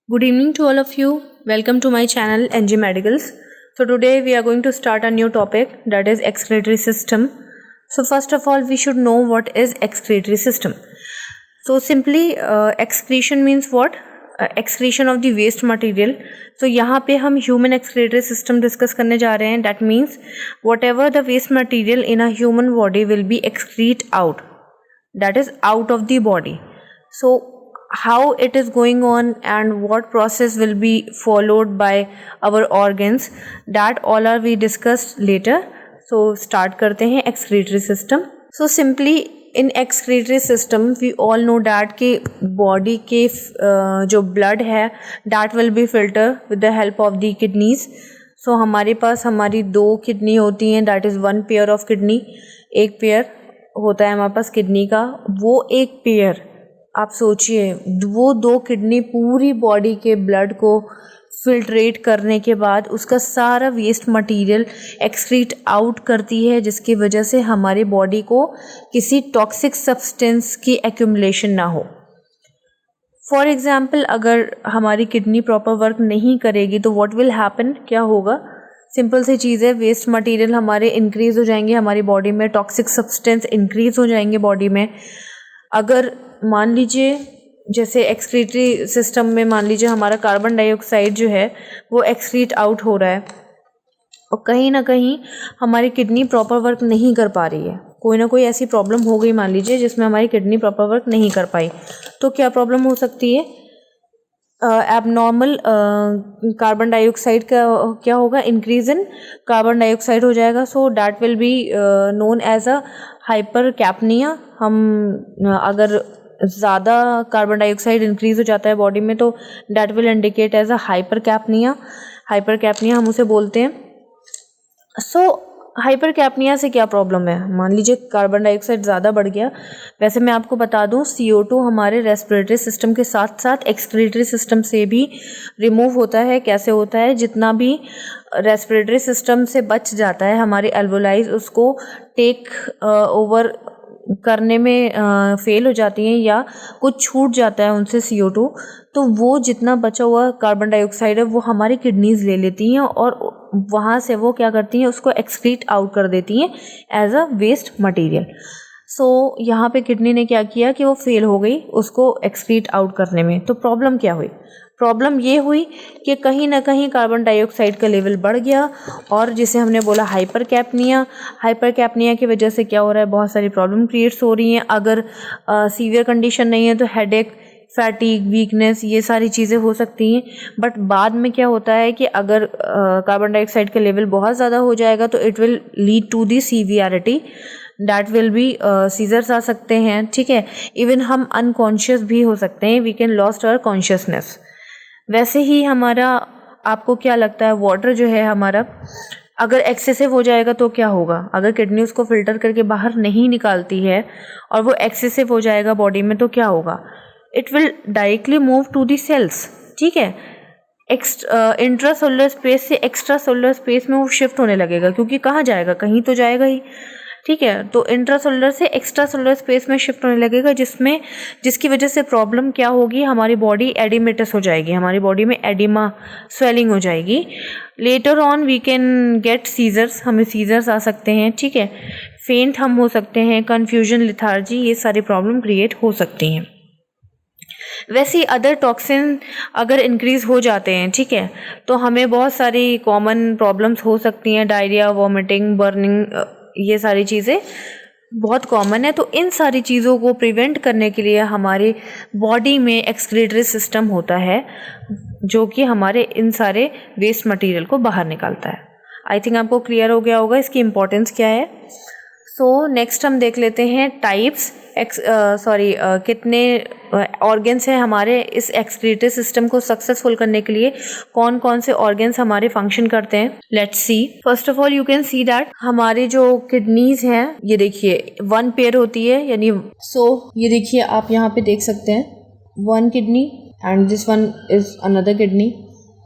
Good evening to all of you. Welcome to my channel NG Medicals. So today we are going to start a new topic, that is excretory system. So first of all we should know what is excretory system. So simply excretion means what? Excretion of the waste material. So यहाँ पे हम human excretory system discuss करने जा रहे हैं. That means whatever the waste material in a human body will be excrete out. That is out of the body. So how it is going on and what process will be followed by our organs, that all are we discussed later. So start करते हैं excretory system. So simply in excretory system we all know that कि body के जो blood है that will be filtered with the help of the kidneys. So हमारे पास हमारी 2 kidney होती हैं, that is 1 pair of kidney. एक पेयर होता है हमारे पास किडनी का. वो एक पेयर आप सोचिए, वो 2 किडनी पूरी बॉडी के ब्लड को फिल्ट्रेट करने के बाद उसका सारा वेस्ट मटेरियल एक्सक्रीट आउट करती है, जिसकी वजह से हमारी बॉडी को किसी टॉक्सिक सब्सटेंस की एक्यूमुलेशन ना हो. फॉर एग्जांपल अगर हमारी किडनी प्रॉपर वर्क नहीं करेगी तो व्हाट विल हैपन, क्या होगा? सिंपल सी चीज़ है, वेस्ट मटेरियल हमारे इंक्रीज़ हो जाएंगे हमारी बॉडी में, टॉक्सिक सब्सटेंस इंक्रीज़ हो जाएंगे बॉडी में. अगर मान लीजिए जैसे एक्सक्रीटरी सिस्टम में मान लीजिए हमारा कार्बन डाइऑक्साइड जो है वो एक्सक्रीट आउट हो रहा है और कहीं ना कहीं हमारी किडनी प्रॉपर वर्क नहीं कर पा रही है, कोई ना कोई ऐसी प्रॉब्लम हो गई मान लीजिए जिसमें हमारी किडनी प्रॉपर वर्क नहीं कर पाई, तो क्या प्रॉब्लम हो सकती है? एबनॉर्मल कार्बन डाइऑक्साइड का क्या होगा? इंक्रीज इन कार्बन डाइऑक्साइड हो जाएगा. So that will be known as a hypercapnia. हम अगर ज़्यादा कार्बन डाइऑक्साइड इंक्रीज हो जाता है बॉडी में तो that will indicate as a hypercapnia. Hypercapnia हम उसे बोलते हैं. सो हाइपर कैप्निया से क्या प्रॉब्लम है? मान लीजिए कार्बन डाइऑक्साइड ज़्यादा बढ़ गया. वैसे मैं आपको बता दूं CO2 हमारे रेस्पिरेटरी सिस्टम के साथ साथ एक्सक्रीटरी सिस्टम से भी रिमूव होता है. कैसे होता है? जितना भी रेस्पिरेटरी सिस्टम से बच जाता है हमारी एल्वोलाइज उसको टेक ओवर करने में फेल हो जाती हैं या कुछ छूट जाता है उनसे CO2, तो वो जितना बचा हुआ कार्बन डाइऑक्साइड है वो हमारी किडनीज ले लेती हैं और वहाँ से वो क्या करती हैं, उसको एक्सक्रीट आउट कर देती हैं एज अ वेस्ट मटेरियल. सो यहाँ पे किडनी ने क्या किया कि वो फेल हो गई उसको एक्सक्रीट आउट करने में. तो प्रॉब्लम क्या हुई? प्रॉब्लम ये हुई कि कहीं ना कहीं कार्बन डाइऑक्साइड का लेवल बढ़ गया और जिसे हमने बोला हाइपर कैप्निया. हाइपर कैप्निया की वजह से क्या हो रहा है? बहुत सारी प्रॉब्लम क्रिएट्स हो रही हैं. अगर सीवियर कंडीशन नहीं है तो हेडेक, फैटिक, वीकनेस, ये सारी चीज़ें हो सकती हैं. बट बाद में क्या होता है कि अगर कार्बन डाइऑक्साइड का लेवल बहुत ज़्यादा हो जाएगा तो it will lead to the severity. That will be seizures आ सकते हैं. ठीक है, इवन हम अनकॉन्शियस भी हो सकते हैं. We can lost our consciousness. वैसे ही हमारा, आपको क्या लगता है, वाटर जो है हमारा अगर एक्सेसिव हो जाएगा तो क्या होगा? अगर किडनी उसको फिल्टर करके बाहर नहीं निकालती है और वो एक्सेसिव हो जाएगा बॉडी में तो क्या होगा? It will directly move to the cells. ठीक है, इंट्रासेलुलर स्पेस से एक्स्ट्रा सेलुलर स्पेस में वो शिफ्ट होने लगेगा, क्योंकि कहाँ जाएगा? कहीं तो जाएगा ही. ठीक है, तो इंट्रासेलुलर से एक्स्ट्रा सेलुलर स्पेस में शिफ्ट होने लगेगा, जिसकी वजह से प्रॉब्लम क्या होगी? हमारी बॉडी एडिमेटस हो जाएगी, हमारी बॉडी में एडिमा, स्वेलिंग हो जाएगी. Later on we can get seizures, हमें सीजर्स आ सकते हैं. ठीक है, फेंट हम हो सकते हैं, कन्फ्यूजन, लिथार्जी, ये सारी प्रॉब्लम क्रिएट हो सकती हैं. वैसे अदर टॉक्सिन अगर इंक्रीज़ हो जाते हैं, ठीक है, तो हमें बहुत सारी कॉमन प्रॉब्लम्स हो सकती हैं. डायरिया, वॉमिटिंग, बर्निंग, ये सारी चीज़ें बहुत कॉमन है. तो इन सारी चीज़ों को प्रिवेंट करने के लिए हमारे बॉडी में एक्सक्रीटरी सिस्टम होता है जो कि हमारे इन सारे वेस्ट मटेरियल को बाहर निकालता है. आई थिंक आपको क्लियर हो गया होगा इसकी इम्पोर्टेंस क्या है. सो नेक्स्ट हम देख लेते हैं टाइप्स, कितने ऑर्गन्स हैं हमारे इस एक्सक्रीटरी सिस्टम को सक्सेसफुल करने के लिए, कौन कौन से ऑर्गन्स हमारे फंक्शन करते हैं. Let's see. First of all you can see that हमारे जो किडनीज हैं, ये देखिए 1 पेयर होती है, यानी ये देखिए आप यहाँ पे देख सकते हैं 1 kidney and this one is another kidney.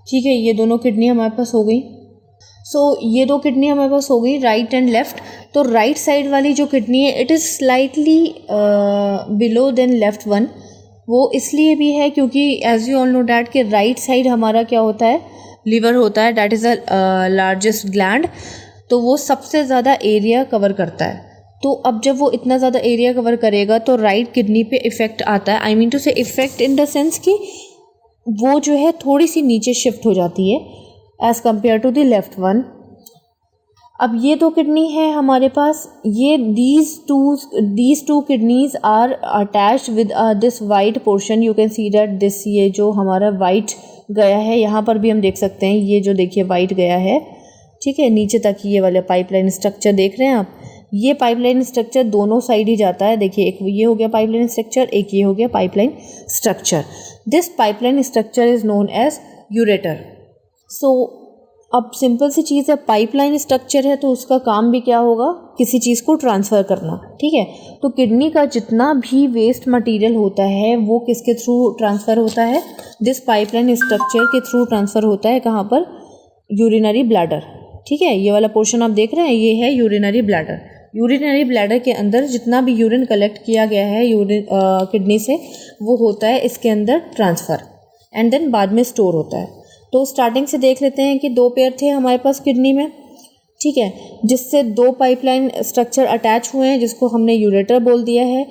ठीक है, ये दोनों किडनी हमारे पास हो गई. ये 2 किडनी हमारे पास हो गई, राइट एंड लेफ्ट. तो राइट साइड वाली जो किडनी है it is slightly below then left one. वो इसलिए भी है क्योंकि as you all know that के राइट साइड हमारा क्या होता है, लीवर होता है, that is a largest gland, तो वो सबसे ज़्यादा एरिया कवर करता है। तो अब जब वो इतना ज़्यादा एरिया कवर करेगा तो राइट किडनी पे इफ़ेक्ट आता है। आई मीन टू से इफ़ेक्ट इन द सेंस कि वो जो है थोड़ी सी नीचे शिफ्ट हो जाती है as compare to the left one. अब ये दो किडनी है हमारे पास, ये these two kidneys are attached with this white portion. You can see that this, ये जो हमारा वाइट गया है, यहाँ पर भी हम देख सकते हैं, ये जो देखिए वाइट गया है, ठीक है, नीचे तक ये वाला पाइपलाइन स्ट्रक्चर देख रहे हैं आप। ये पाइपलाइन स्ट्रक्चर दोनों साइड ही जाता है। देखिए एक ये हो गया पाइपलाइन स्ट्रक्चर, एक ये हो गया pipeline structure. This pipeline structure is known as ureter. So अब सिंपल सी चीज़ है, पाइपलाइन स्ट्रक्चर है तो उसका काम भी क्या होगा, किसी चीज़ को ट्रांसफ़र करना, ठीक है। तो किडनी का जितना भी वेस्ट मटेरियल होता है वो किसके थ्रू ट्रांसफ़र होता है, दिस पाइपलाइन स्ट्रक्चर के थ्रू ट्रांसफ़र होता है। कहाँ पर, यूरिनरी ब्लैडर, ठीक है। ये वाला पोर्शन आप देख रहे हैं, ये है यूरिनरी ब्लैडर। यूरिनरी ब्लैडर के अंदर जितना भी यूरिन कलेक्ट किया गया है किडनी से, वो होता है इसके अंदर ट्रांसफ़र एंड देन बाद में स्टोर होता है। तो स्टार्टिंग से देख लेते हैं कि दो पेयर थे हमारे पास किडनी में, ठीक है, जिससे दो पाइपलाइन स्ट्रक्चर अटैच हुए हैं जिसको हमने यूरेटर बोल दिया है।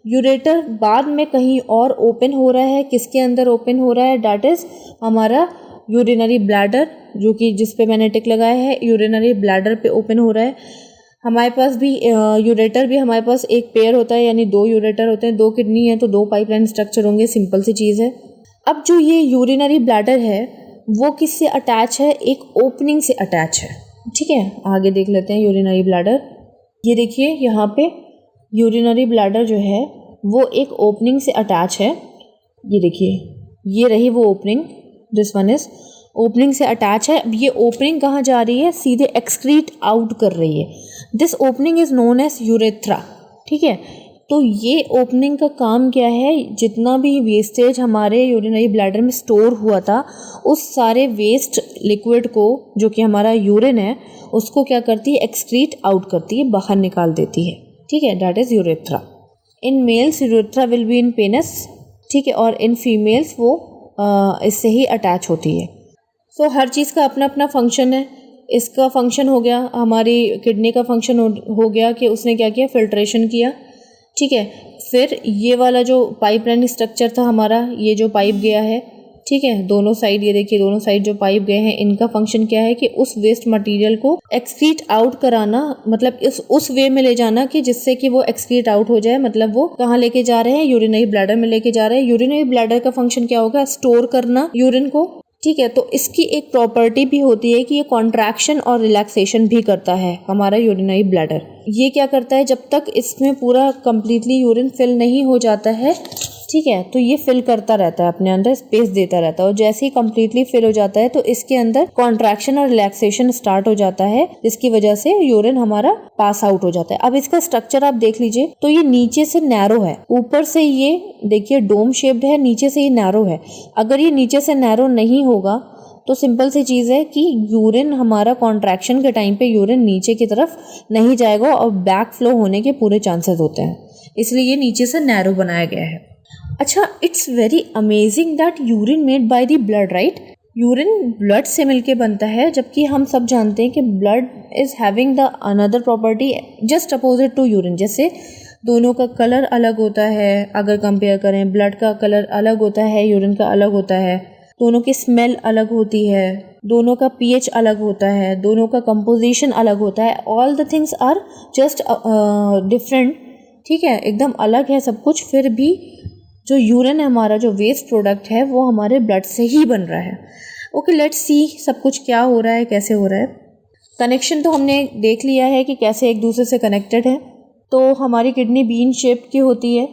यूरेटर बाद में कहीं और ओपन हो रहा है, किसके अंदर ओपन हो रहा है, डैट इज़ हमारा यूरिनरी ब्लैडर, जो कि जिस पे मैंने टिक लगाया है, यूरिनरी ब्लैडर पे ओपन हो रहा है। हमारे पास भी यूरेटर भी हमारे पास एक पेयर होता है, यानी दो यूरेटर होते हैं, दो किडनी है तो दो पाइपलाइन स्ट्रक्चर होंगे, सिंपल सी चीज़ है। अब जो ये यूरिनरी ब्लैडर है वो किससे अटैच है, एक ओपनिंग से अटैच है, ठीक है। आगे देख लेते हैं यूरिनरी ब्लैडर। ये देखिए यहाँ पे यूरिनरी ब्लैडर जो है वो एक ओपनिंग से अटैच है। ये देखिए, ये रही वो opening, this one is opening से अटैच है। अब ये ओपनिंग कहाँ जा रही है, सीधे एक्सक्रीट आउट कर रही है। This opening is known as urethra, ठीक है। तो ये ओपनिंग का काम क्या है, जितना भी वेस्टेज हमारे यूरिनरी ब्लैडर में स्टोर हुआ था, उस सारे वेस्ट लिक्विड को, जो कि हमारा यूरिन है, उसको क्या करती है, एक्सक्रीट आउट करती है, बाहर निकाल देती है, ठीक है, that is urethra. In males urethra will be in penis, ठीक है, और इन फीमेल्स वो इससे ही अटैच होती है। सो हर चीज़ का अपना अपना फंक्शन है। इसका फंक्शन हो गया, हमारी किडनी का फंक्शन हो गया कि उसने क्या किया, फिल्ट्रेशन किया, ठीक है। फिर ये वाला जो पाइपलाइन स्ट्रक्चर था हमारा, ये जो पाइप गया है, ठीक है, दोनों साइड, ये देखिए दोनों साइड जो पाइप गए हैं, इनका फंक्शन क्या है कि उस वेस्ट मटेरियल को एक्सक्रीट आउट कराना, मतलब उस वे में ले जाना कि जिससे कि वो एक्सक्रीट आउट हो जाए। मतलब वो कहाँ लेके जा रहे हैं, यूरिनरी ब्लैडर में लेके जा रहे हैं। यूरिनरी ब्लैडर का फंक्शन क्या होगा, स्टोर करना यूरिन को, ठीक है। तो इसकी एक प्रॉपर्टी भी होती है कि ये कॉन्ट्रैक्शन और रिलैक्सेशन भी करता है हमारा यूरिनरी ब्लैडर। ये क्या करता है, जब तक इसमें पूरा कंप्लीटली यूरिन फिल नहीं हो जाता है, ठीक है, तो ये फिल करता रहता है, अपने अंदर स्पेस देता रहता है, और जैसे ही कंप्लीटली फिल हो जाता है तो इसके अंदर कॉन्ट्रैक्शन और रिलैक्सेशन स्टार्ट हो जाता है, जिसकी वजह से यूरिन हमारा पास आउट हो जाता है। अब इसका स्ट्रक्चर आप देख लीजिए, तो ये नीचे से नैरो है, ऊपर से ये देखिए डोम शेप्ड है, नीचे से ये नैरो है। अगर ये नीचे से नैरो नहीं होगा तो सिंपल सी चीज़ है कि यूरिन हमारा कॉन्ट्रैक्शन के टाइम पे यूरिन नीचे की तरफ नहीं जाएगा और बैक फ्लो होने के पूरे चांसेस होते हैं, इसलिए ये नीचे से नैरो बनाया गया है। अच्छा, it's very amazing that urine made by the blood, right. Urine blood से मिलके बनता है, जबकि हम सब जानते हैं कि blood is having the another property just opposite to urine. जैसे दोनों का कलर अलग होता है, अगर कंपेयर करें, ब्लड का कलर अलग होता है, यूरिन का अलग होता है, दोनों की स्मेल अलग होती है, दोनों का पीएच अलग होता है, दोनों का कंपोजिशन अलग होता है। All the things are just different, ठीक है, एकदम अलग है सब कुछ। फिर भी जो यूरिन है हमारा, जो वेस्ट प्रोडक्ट है, वो हमारे ब्लड से ही बन रहा है। ओके, लेट्स सी सब कुछ क्या हो रहा है, कैसे हो रहा है। कनेक्शन तो हमने देख लिया है कि कैसे एक दूसरे से कनेक्टेड है। तो हमारी किडनी बीन शेप की होती है,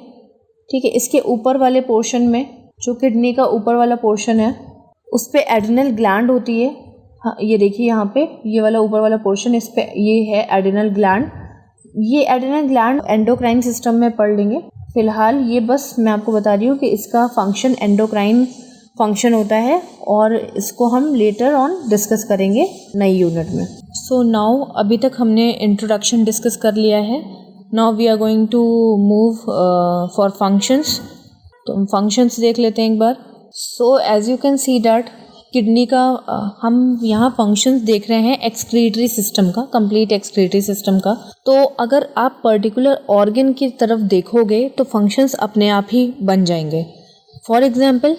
ठीक है। इसके ऊपर वाले पोर्शन में, जो किडनी का ऊपर वाला पोर्शन है, उस पे एड्रिनल ग्लैंड होती है। हाँ, ये देखिए यहाँ पे ये वाला ऊपर वाला पोर्शन, इस पे ये है एड्रिनल ग्लैंड। ये एड्रिनल ग्लैंड एंडोक्राइन सिस्टम में पढ़ लेंगे। फिलहाल ये बस मैं आपको बता रही हूँ कि इसका फंक्शन एंडोक्राइन फंक्शन होता है, और इसको हम लेटर ऑन डिस्कस करेंगे नई यूनिट में। सो नाउ अभी तक हमने इंट्रोडक्शन डिस्कस कर लिया है। Now we are going to move for functions. तो हम फंक्शंस देख लेते हैं एक बार। So as you can see that kidney का हम यहाँ फंक्शंस देख रहे हैं एक्सक्रीटरी सिस्टम का, कंप्लीट एक्सक्रीटरी सिस्टम का। तो अगर आप पर्टिकुलर ऑर्गन की तरफ देखोगे तो फंक्शंस अपने आप ही बन जाएंगे। फॉर एग्जांपल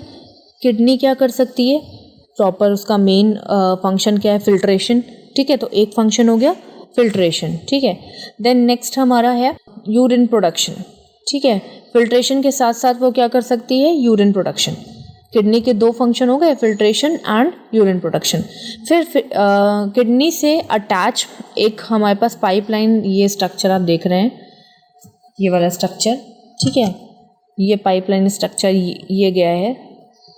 किडनी क्या कर सकती है, प्रॉपर उसका मेन फंक्शन क्या है, फिल्ट्रेशन, ठीक है। तो एक फंक्शन हो गया फिल्ट्रेशन, ठीक है। देन नेक्स्ट हमारा है यूरिन प्रोडक्शन, ठीक है। फिल्ट्रेशन के साथ साथ वो क्या कर सकती है, यूरिन प्रोडक्शन। किडनी के दो फंक्शन हो गए, फिल्ट्रेशन एंड यूरिन प्रोडक्शन। फिर किडनी से अटैच एक हमारे पास पाइपलाइन, ये स्ट्रक्चर आप देख रहे हैं, ये वाला स्ट्रक्चर, ठीक है। ये पाइपलाइन स्ट्रक्चर ये गया है,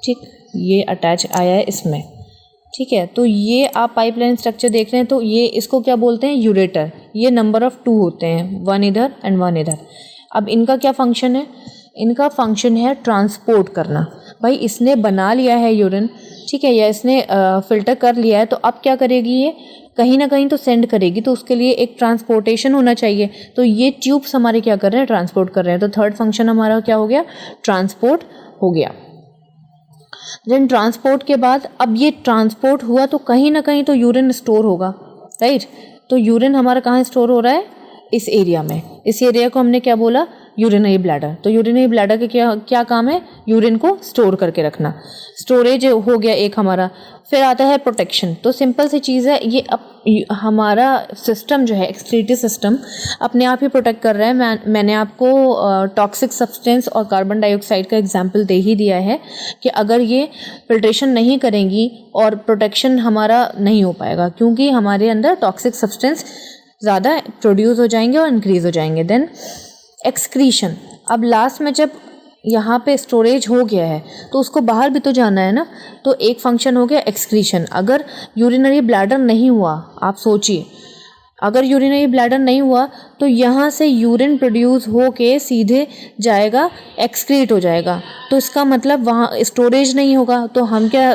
ठीक, ये अटैच आया है इसमें, ठीक है। तो ये आप पाइपलाइन स्ट्रक्चर देख रहे हैं, तो ये इसको क्या बोलते हैं, यूरेटर। ये नंबर ऑफ 2 होते हैं, 1 इधर एंड 1 इधर। अब इनका क्या फंक्शन है, इनका फंक्शन है ट्रांसपोर्ट करना। भाई इसने बना लिया है यूरिन, ठीक है, या इसने फिल्टर कर लिया है, तो अब क्या करेगी, ये कहीं ना कहीं तो सेंड करेगी, तो उसके लिए एक ट्रांसपोर्टेशन होना चाहिए। तो ये ट्यूब्स हमारे क्या कर रहे हैं, ट्रांसपोर्ट कर रहे हैं। तो थर्ड फंक्शन हमारा क्या हो गया, ट्रांसपोर्ट हो गया। देन ट्रांसपोर्ट के बाद अब ये ट्रांसपोर्ट हुआ तो कहीं ना कहीं तो यूरिन स्टोर होगा, राइट। तो यूरिन हमारा कहाँ स्टोर हो रहा है, इस एरिया में। इस एरिया को हमने क्या बोला, यूरिनरी ब्लैडर। तो यूरिनरी ब्लैडर के क्या काम है, यूरिन को स्टोर करके रखना। स्टोरेज हो गया एक हमारा। फिर आता है प्रोटेक्शन। तो सिंपल सी चीज़ है, ये हमारा सिस्टम जो है, एक्सक्रीटरी सिस्टम, अपने आप ही प्रोटेक्ट कर रहा है। मैंने आपको टॉक्सिक सब्सटेंस और कार्बन डाइऑक्साइड का एग्जाम्पल दे ही दिया है कि अगर ये फिल्ट्रेशन नहीं करेंगी और प्रोटेक्शन हमारा नहीं हो पाएगा, क्योंकि हमारे अंदर टॉक्सिक सब्सटेंस ज़्यादा प्रोड्यूस हो जाएंगे और इंक्रीज़ हो जाएंगे। Then excretion. अब लास्ट में जब यहाँ पे स्टोरेज हो गया है तो उसको बाहर भी तो जाना है ना, तो एक फंक्शन हो गया एक्सक्रीशन। अगर यूरिनरी ब्लैडर नहीं हुआ, आप सोचिए, अगर यूरिनरी ब्लैडर नहीं हुआ तो यहाँ से यूरिन प्रोड्यूस हो के सीधे जाएगा, एक्सक्रीट हो जाएगा। तो इसका मतलब वहाँ स्टोरेज नहीं होगा, तो हम क्या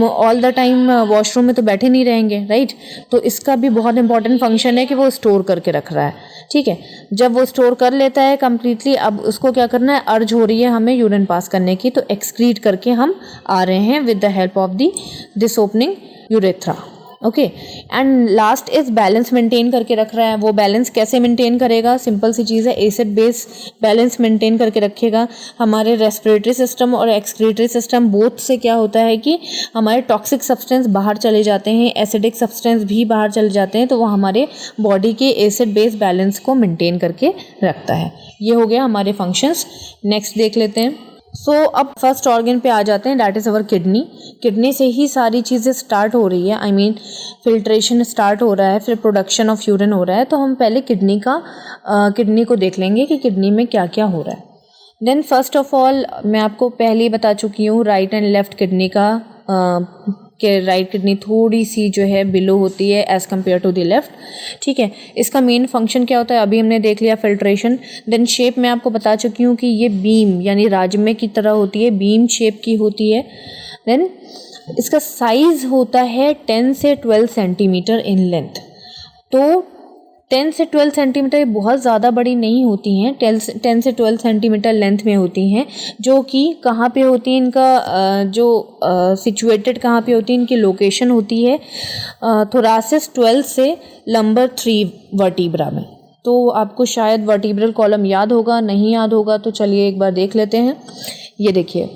ऑल द टाइम वॉशरूम में तो बैठे नहीं रहेंगे, राइट। तो इसका भी बहुत इंपॉर्टेंट फंक्शन है कि वो स्टोर करके रख रहा है, ठीक है। जब वो स्टोर कर लेता है कम्प्लीटली, अब उसको क्या करना है, अर्ज हो रही है हमें यूरिन पास करने की, तो एक्सक्रीट करके हम आ रहे हैं with the help of this opening urethra, okay. And last is balance maintain करके रख रहा है। वो बैलेंस कैसे मेंटेन करेगा, सिंपल सी चीज़ है, एसिड बेस बैलेंस मेंटेन करके रखेगा। हमारे रेस्पिरेटरी सिस्टम और एक्सक्रीटरी सिस्टम बोथ से क्या होता है कि हमारे टॉक्सिक सब्सटेंस बाहर चले जाते हैं, एसिडिक सब्सटेंस भी बाहर चले जाते हैं, तो वो हमारे बॉडी के एसिड बेस बैलेंस को मेंटेन करके रखता है। ये हो गया हमारे फंक्शंस। नेक्स्ट देख लेते हैं। सो अब फर्स्ट ऑर्गन पे आ जाते हैं, that is our kidney. Kidney से ही सारी चीज़ें स्टार्ट हो रही है, आई मीन फिल्ट्रेशन स्टार्ट हो रहा है, फिर प्रोडक्शन ऑफ यूरिन हो रहा है। तो हम पहले किडनी को देख लेंगे कि किडनी में क्या क्या हो रहा है। देन फर्स्ट ऑफ ऑल मैं आपको पहले ही बता चुकी हूँ, राइट एंड लेफ्ट किडनी का कि राइट किडनी थोड़ी सी जो है बिलो होती है as compare to the left, ठीक है। इसका मेन फंक्शन क्या होता है, अभी हमने देख लिया फिल्ट्रेशन। देन शेप मैं आपको बता चुकी हूँ कि ये बीम यानी राजमे की तरह होती है, बीम शेप की होती है। देन इसका साइज़ होता है 10 से 12 सेंटीमीटर इन लेंथ। तो 10 से 12 सेंटीमीटर बहुत ज़्यादा बड़ी नहीं होती हैं, 10 से 12 सेंटीमीटर लेंथ में होती हैं, जो कि कहाँ पे होती है, इनका जो सिचुएटेड कहाँ पे होती है, इनकी लोकेशन होती है थोरासिस 12 से लंबर 3 वर्टिब्रा में। तो आपको शायद वर्टिब्रल कॉलम याद होगा, नहीं याद होगा तो चलिए एक बार देख लेते हैं। ये देखिए,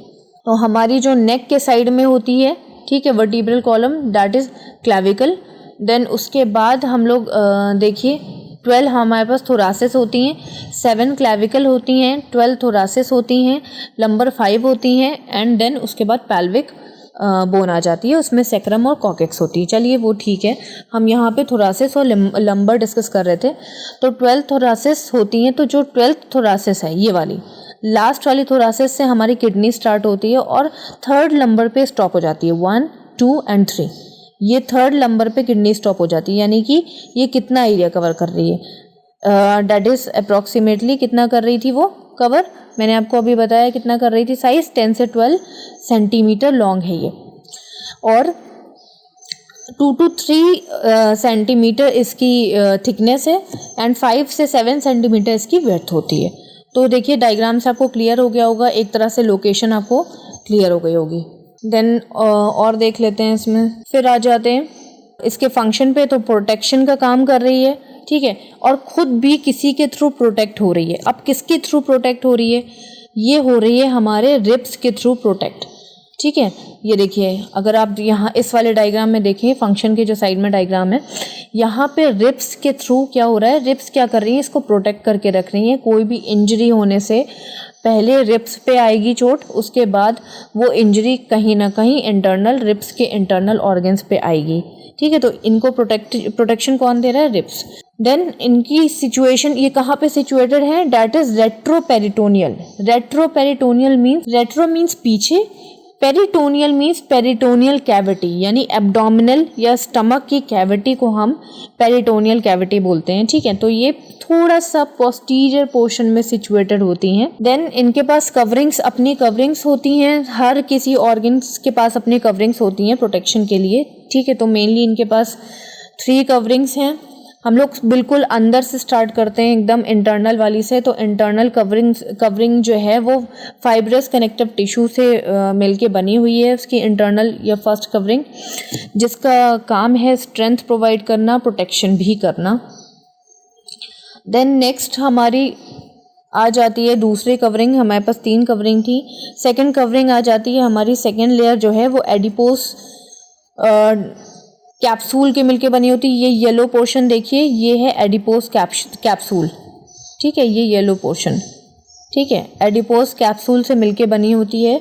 तो हमारी जो नेक के साइड में होती है, ठीक है, vertebral column, that is clavicle. Then उसके बाद हम लोग देखिए 12 हमारे पास थोरासिस होती हैं, 7 क्लैविकल होती हैं, 12 थोरासिस होती हैं, लंबर 5 होती हैं, एंड देन उसके बाद पैल्विक बोन आ जाती है, उसमें सेक्रम और कॉकेक्स होती है। चलिए वो ठीक है, हम यहाँ पे थोरासिस और लंबर डिस्कस कर रहे थे। तो 12 थोरासिस होती हैं, तो जो 12th थोरासिस है, ये वाली लास्ट वाली थोरासिस से हमारी किडनी स्टार्ट होती है और 3rd नंबर पे स्टॉप हो जाती है, 1, 2 एंड 3। ये 3rd नंबर पे किडनी स्टॉप हो जाती है, यानी कि ये कितना एरिया कवर कर रही है, डैट इज़ अप्रॉक्सीमेटली कितना कर रही थी वो कवर, मैंने आपको अभी बताया कितना कर रही थी, साइज़ 10 से 12 सेंटीमीटर लॉन्ग है ये, और 2 to 3 सेंटीमीटर इसकी थिकनेस है, एंड 5 से 7 सेंटीमीटर इसकी विड्थ होती है। तो देखिए डायग्राम से आपको क्लियर हो गया होगा, एक तरह से लोकेशन आपको क्लियर हो गई होगी। देन और देख लेते हैं इसमें, फिर आ जाते हैं इसके फंक्शन पे। तो प्रोटेक्शन का काम कर रही है, ठीक है, और खुद भी किसी के थ्रू प्रोटेक्ट हो रही है। अब किसके थ्रू प्रोटेक्ट हो रही है? ये हो रही है हमारे रिब्स के थ्रू प्रोटेक्ट, ठीक है। ये देखिए, अगर आप यहाँ इस वाले डायग्राम में देखें, फंक्शन के जो साइड में डायग्राम है, यहाँ पे रिब्स के थ्रू क्या हो रहा है, रिब्स क्या कर रही है, इसको प्रोटेक्ट करके रख रही है। कोई भी इंजरी होने से पहले रिब्स पे आएगी चोट, उसके बाद वो इंजरी कहीं ना कहीं इंटरनल रिब्स के इंटरनल ऑर्गन्स पे आएगी, ठीक है। तो इनको प्रोटेक्शन कौन दे रहा है? रिब्स। देन इनकी सिचुएशन ये कहाँ पे सिचुएटेड है? That is retroperitoneal. Retroperitoneal means, retro means पीछे, पेरिटोनियल मीन्स पेरिटोनियल कैविटी, यानी एब्डोमिनल या स्टमक की कैविटी को हम पेरिटोनियल कैविटी बोलते हैं, ठीक है। तो ये थोड़ा सा पोस्टीरियर पोर्शन में सिचुएटेड होती हैं। देन इनके पास कवरिंग्स, अपनी कवरिंग्स होती हैं, हर किसी ऑर्गन्स के पास अपनी कवरिंग्स होती हैं प्रोटेक्शन के लिए, ठीक है। तो मेनली इनके पास 3 कवरिंग्स हैं। हम लोग बिल्कुल अंदर से स्टार्ट करते हैं, एकदम इंटरनल वाली से। तो इंटरनल कवरिंग जो है वो फाइब्रस कनेक्टिव टिश्यू से मिलके बनी हुई है, उसकी इंटरनल या फर्स्ट कवरिंग, जिसका काम है स्ट्रेंथ प्रोवाइड करना, प्रोटेक्शन भी करना। देन नेक्स्ट हमारी आ जाती है दूसरी कवरिंग। हमारे पास 3 कवरिंग थी। सेकंड कवरिंग आ जाती है हमारी, सेकंड लेयर जो है वो एडिपोस कैप्सूल के मिलके बनी होती है। ये येलो पोर्शन देखिए, ये है एडिपोस कैप्सूल, ठीक है, ये येलो पोर्शन, ठीक है, एडिपोस कैप्सूल से मिलके बनी होती है,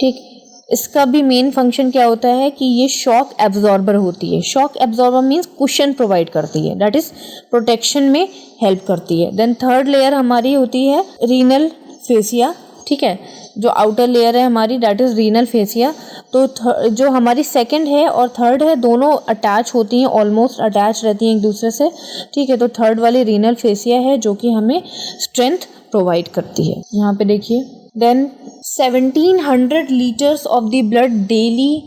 ठीक। इसका भी मेन फंक्शन क्या होता है कि ये शॉक एब्जॉर्बर होती है। Shock absorber means cushion provide करती है, दैट इज प्रोटेक्शन में हेल्प करती है। देन थर्ड लेयर हमारी होती है रीनल फेसिया, ठीक है, जो आउटर लेयर है हमारी दैट इज रीनल फेसिया। तो जो हमारी सेकंड है और थर्ड है, दोनों अटैच होती हैं, ऑलमोस्ट अटैच रहती हैं एक दूसरे से, ठीक है। तो थर्ड वाली रीनल फेसिया है जो कि हमें स्ट्रेंथ प्रोवाइड करती है, यहाँ पे देखिए। Then 1700 litres of the blood daily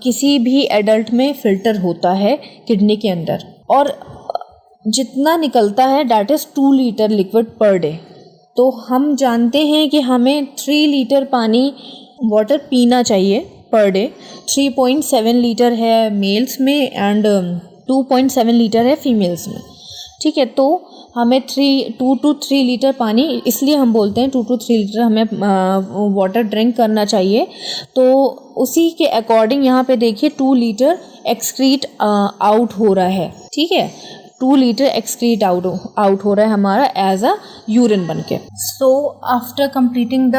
किसी भी एडल्ट में फिल्टर होता है किडनी के अंदर, और जितना निकलता है that is 2 litre liquid per day. तो हम जानते हैं कि हमें 3 लीटर पानी वाटर पीना चाहिए पर डे। 3.7 लीटर है मेल्स में एंड 2.7 लीटर है फीमेल्स में, ठीक है। तो हमें 2 to 3 लीटर पानी, इसलिए हम बोलते हैं 2 to 3 लीटर हमें वाटर ड्रिंक करना चाहिए। तो उसी के अकॉर्डिंग यहाँ पे देखिए 2 लीटर एक्सक्रीट आउट हो रहा है, ठीक है। 2 लीटर एक्सक्रीट आउट हो रहा है हमारा एज अ यूरिन बन के। So after completing the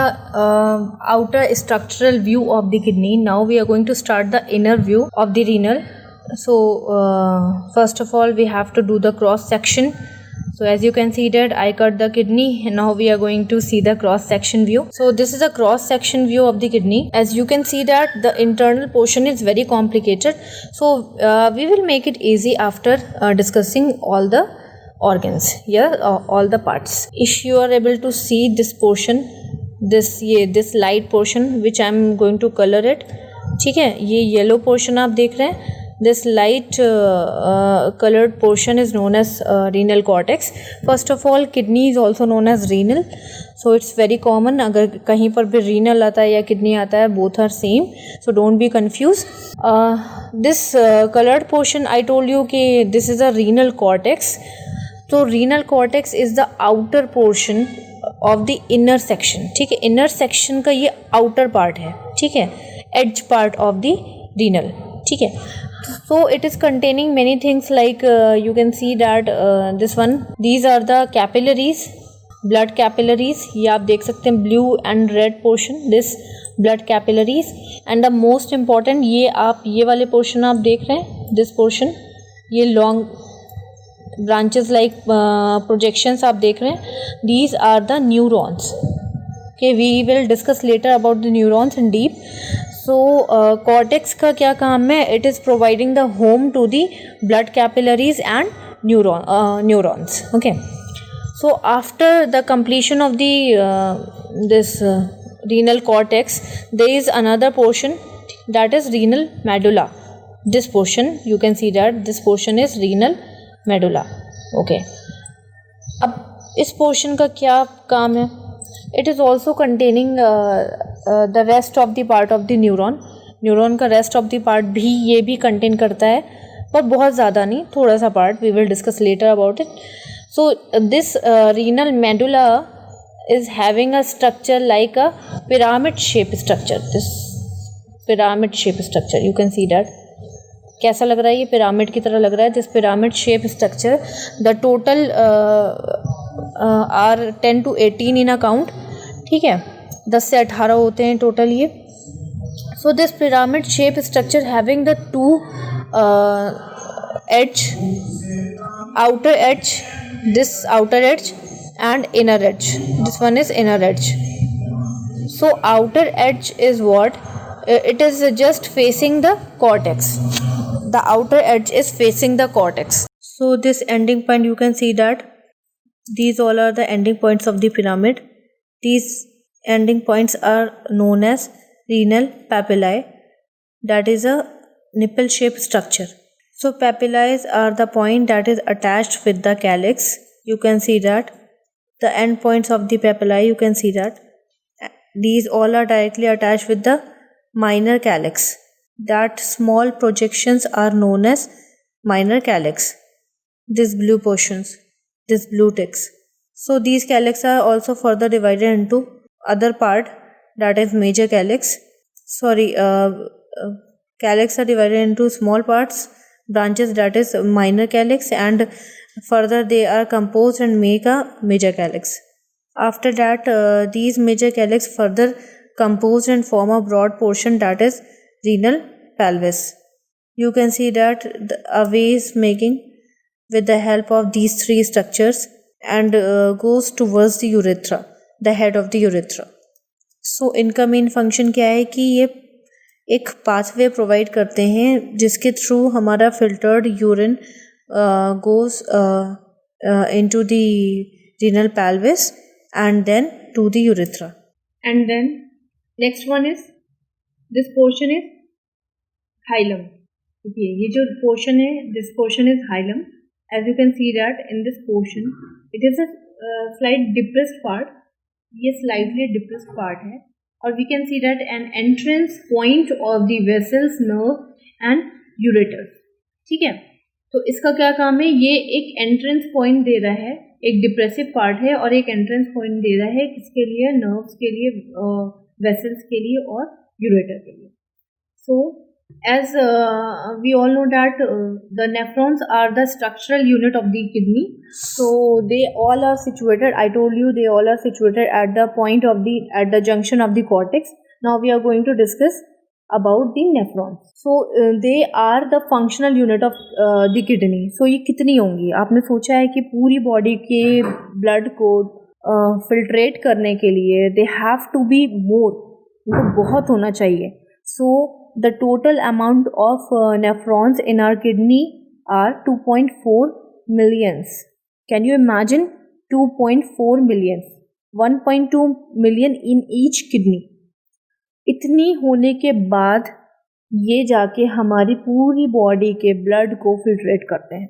outer structural view of the kidney, now we are going to start the inner view of the renal. So first of all we have to do the cross section. So as you can see that I cut the kidney and now we are going to see the cross section view. So this is a cross section view of the kidney. As you can see that the internal portion is very complicated. So we will make it easy after discussing all the organs, all the parts. If you are able to see this portion, this light portion which I am going to color it, ठीक है, ये yellow portion आप देख रहे हैं, this light colored portion is known as renal cortex. First of all kidney is also known as renal, so it's very common, अगर कहीं पर भी renal आता है या kidney आता है, both are same, so don't be confused. This colored portion I told you कि this is a renal cortex. तो renal cortex is the outer portion of the inner section, ठीक है, inner section का ये outer part है, ठीक है, edge part of the renal, ठीक है। So it is containing many things like you can see that this one, these are the capillaries, blood capillaries, ये आप देख सकते हैं blue and red portion, this blood capillaries, and the most important ये वाले portion आप देख रहे हैं, this portion, ये long branches like projections आप देख रहे हैं, these are the neurons. Okay, we will discuss later about the neurons in deep. So cortex का क्या काम है? It is providing the home to the blood capillaries and neurons. Okay. So after the completion of the this renal cortex, there is another portion that is renal medulla. This portion you can see that this portion is renal medulla. Okay. अब इस portion का क्या काम है? It is also containing the rest of the part of the neuron. Neuron का rest of the part भी ये भी कंटेन करता है, पर बहुत ज़्यादा नहीं, थोड़ा सा part. We will discuss later about it. So this renal medulla is having a structure like a pyramid shape structure. This pyramid shape structure, you can see that. कैसा लग रहा है? ये पिरामिड की तरह लग रहा है. This pyramid shape structure, the total are 10 to 18 in account. ठीक है, 10 से 18 होते हैं टोटल ये. So this pyramid shape structure having the two edge, outer edge, this outer edge and inner edge. This one is inner edge. So outer edge is what? It is just facing the cortex. The outer edge is facing the cortex. So this ending point, you can see that these all are the ending points of the pyramid. These ending points are known as renal papillae. That is a nipple shaped structure. So papillae are the point that is attached with the calyx. You can see that the end points of the papillae, you can see that these all are directly attached with the minor calyx. That small projections are known as minor calyx. These blue portions, these blue ticks. So these calyx are also further divided into other part, that is major calyx. Calyx are divided into small parts, branches, that is minor calyx, and further they are composed and make a major calyx. After that, these major calyx further compose and form a broad portion, that is renal pelvis. You can see that a way is making with the help of these three structures and goes towards the urethra, the head of the urethra. So इनका main function क्या है कि ये एक pathway provide करते हैं जिसके through हमारा filtered urine goes into the renal pelvis and then to the urethra. And then next one is, this portion is hilum. Okay, ये जो portion है, this portion is hilum. As you can see that in this portion, it is a slight depressed part. ये slightly depressed part है, और we can see that an entrance point of the vessels, nerve and ureter. ठीक है, तो इसका क्या काम है? ये एक एंट्रेंस पॉइंट दे रहा है, एक डिप्रेसिव पार्ट है और एक एंट्रेंस पॉइंट दे रहा है किसके लिए? नर्व्स के लिए, वेसल्स के लिए और यूरेटर के लिए. So as we all know that the nephrons are the structural unit of the kidney. So they all are situated, I told you, they all are situated at the point of the, at the junction of the cortex. Now we are going to discuss about the nephrons. So they are the functional unit of the kidney. So ये कितनी होंगी? आपने सोचा है कि पूरी body के blood को फिल्ट्रेट करने के लिए they have to be more, उनको बहुत होना चाहिए. So the total amount of nephrons in our kidney are 2.4 millions. Can you imagine? 2.4 millions, 1.2 million in each kidney. इतनी होने के बाद ये जाके हमारी पूरी बॉडी के ब्लड को फिल्ट्रेट करते हैं.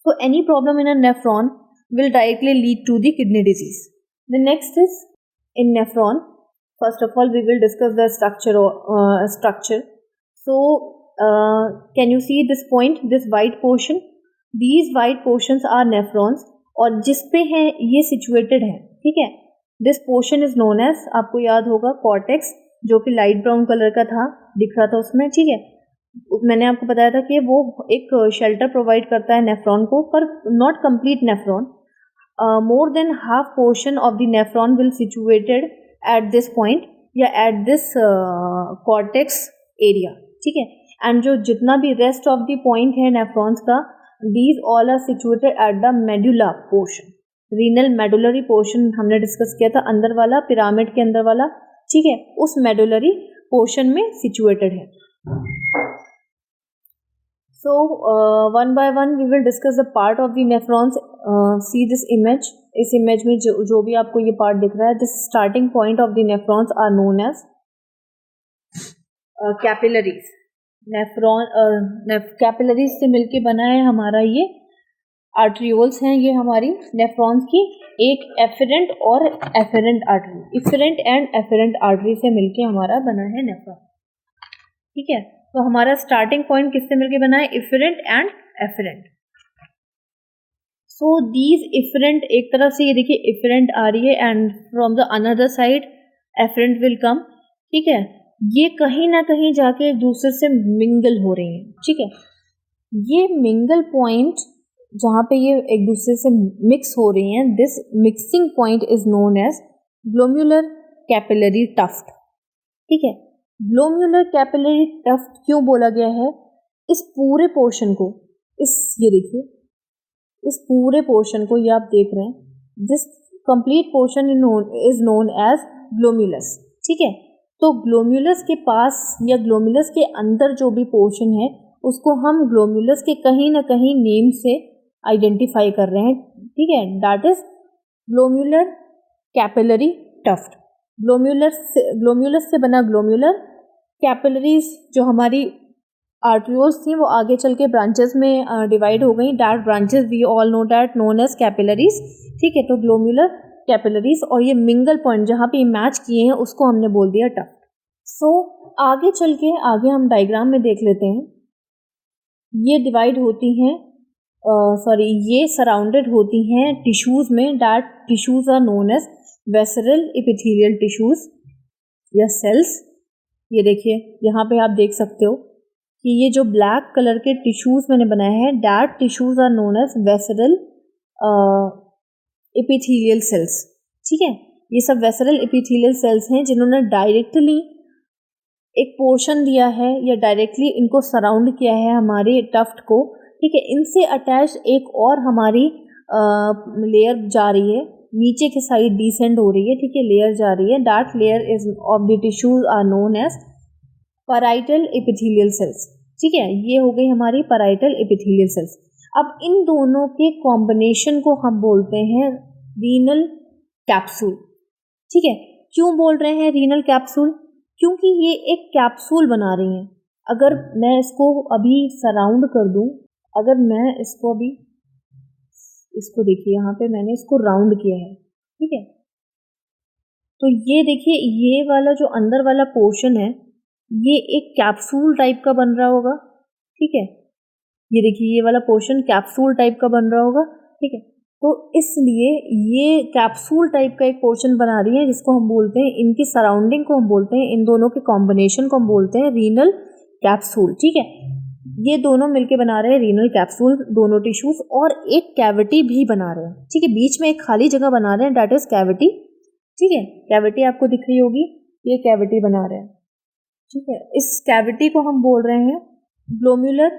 So any problem in a nephron will directly lead to the kidney disease. The next is in nephron. First of all we will discuss the structure. So can you see this point, this white portion? These white portions are nephrons, और जिस पे है ये situated है. ठीक है, this portion is known as, आपको याद होगा, कॉर्टेक्स, जो कि लाइट ब्राउन कलर का था, दिख रहा था उसमें. ठीक है, मैंने आपको बताया था कि वो एक शेल्टर प्रोवाइड करता है नेफ्रॉन को, पर not complete nephron. More than half portion of the nephron will situated at this point या एट दिस कॉर्टेक्स एरिया. ठीक है, एंड जो जितना भी रेस्ट ऑफ द पॉइंट है नेफ्रॉन्स का, these all are situated at the medulla portion. Renal medullary portion हमने discuss किया था, अंदर वाला, पिरामिड के अंदर वाला. ठीक है, उस मेडुलरी पोर्शन में सिचुएटेड है. So one by one we will discuss the part of the nephrons. See this image. इस इमेज में जो भी आपको ये पार्ट दिख रहा है, this starting point of the nephrons are known as capillaries. Nephron capillaries से मिलके बना है हमारा ये आर्ट्रियोल्स हैं ये हमारी नेफ्रॉन्स की, एक एफेरेंट और efferent artery, efferent and efferent artery से मिलके हमारा बना है नेफ्रॉन। ठीक है, तो हमारा स्टार्टिंग पॉइंट किससे मिलके बना है? Efferent and efferent. So these efferent, एक तरफ से ये देखिए इफेरेंट आ रही है and from the another side efferent will come. ठीक है, ये कहीं ना कहीं जाके एक दूसरे से मिंगल हो रही हैं। ठीक है, ये मिंगल पॉइंट जहाँ पे ये एक दूसरे से मिक्स हो रही हैं, this mixing point is known as glomerular capillary tuft. ठीक है, ग्लोम्युलर कैपिलरी टफ्ट क्यों बोला गया है? इस पूरे पोर्शन को, ये देखिए इस पूरे पोर्शन को, ये आप देख रहे हैं, this complete portion is known as glomerulus. ठीक है, तो ग्लोम्युलस के पास या ग्लोम्युलस के अंदर जो भी पोर्शन है उसको हम ग्लोम्युलस के कहीं ना कहीं नेम से आइडेंटिफाई कर रहे हैं। ठीक है, दैट इज ग्लोम्युलर कैपिलरी टफ्ट। ग्लोम्युलस से बना ग्लोम्युलर कैपिलरीज जो हमारी आर्टरियोल्स थी वो आगे चल के ब्रांचेस में डिवाइड हो गई। That branches we all know that known as capillaries. ठीक है, तो ग्लोम्युलर कैपिलरीज और ये मिंगल पॉइंट जहाँ पे मैच किए हैं उसको हमने बोल दिया टफ्ट। सो आगे चल के आगे हम डायग्राम में देख लेते हैं। ये डिवाइड होती हैं ये सराउंडेड होती हैं टिश्यूज में। That tissues are known as visceral epithelial tissues या सेल्स। ये देखिए यहाँ पे आप देख सकते हो कि ये जो ब्लैक कलर के टिश्यूज मैंने बनाए हैं, that tissues are known as visceral epithelial cells. ठीक है, ये सब वेसरल एपिथेलियल सेल्स हैं जिन्होंने डायरेक्टली एक पोर्शन दिया है या डायरेक्टली इनको सराउंड किया है हमारे टफ्ट को। ठीक है, इनसे अटैच एक और हमारी लेयर जा रही है, नीचे की साइड डिसेंड हो रही है। ठीक है, लेयर जा रही है, that layer is of the tissues are known as parietal epithelial cells. ठीक है, ये हो गई हमारी पैराइटल एपिथेलियल सेल्स। अब इन दोनों के कॉम्बिनेशन को हम बोलते हैं रीनल कैप्सूल। ठीक है, क्यों बोल रहे हैं रीनल कैप्सूल? क्योंकि ये एक कैप्सूल बना रही हैं। अगर मैं इसको अभी सराउंड कर दूं, अगर मैं इसको अभी, इसको देखिए यहाँ पे मैंने इसको राउंड किया है। ठीक है, तो ये देखिए ये वाला जो अंदर वाला पोर्शन है ये एक कैप्सूल टाइप का बन रहा होगा। ठीक है, ये देखिए ये वाला पोर्शन कैप्सूल टाइप का बन रहा होगा। ठीक है, तो इसलिए ये कैप्सूल टाइप का एक पोर्शन बना रही है जिसको हम बोलते हैं, इनकी सराउंडिंग को हम बोलते हैं, इन दोनों के कॉम्बिनेशन को हम बोलते हैं रीनल कैप्सूल। ठीक है, ये दोनों मिलके बना रहे हैं रीनल कैप्सूल, दोनों टिश्यूज, और एक कैविटी भी बना रहे हैं। ठीक है, बीच में एक खाली जगह बना रहे हैं, दैट इज कैविटी। ठीक है, कैविटी आपको दिख रही होगी, ये कैविटी बना रहे हैं। ठीक है, इस कैविटी को हम बोल रहे हैं ग्लोम्युलर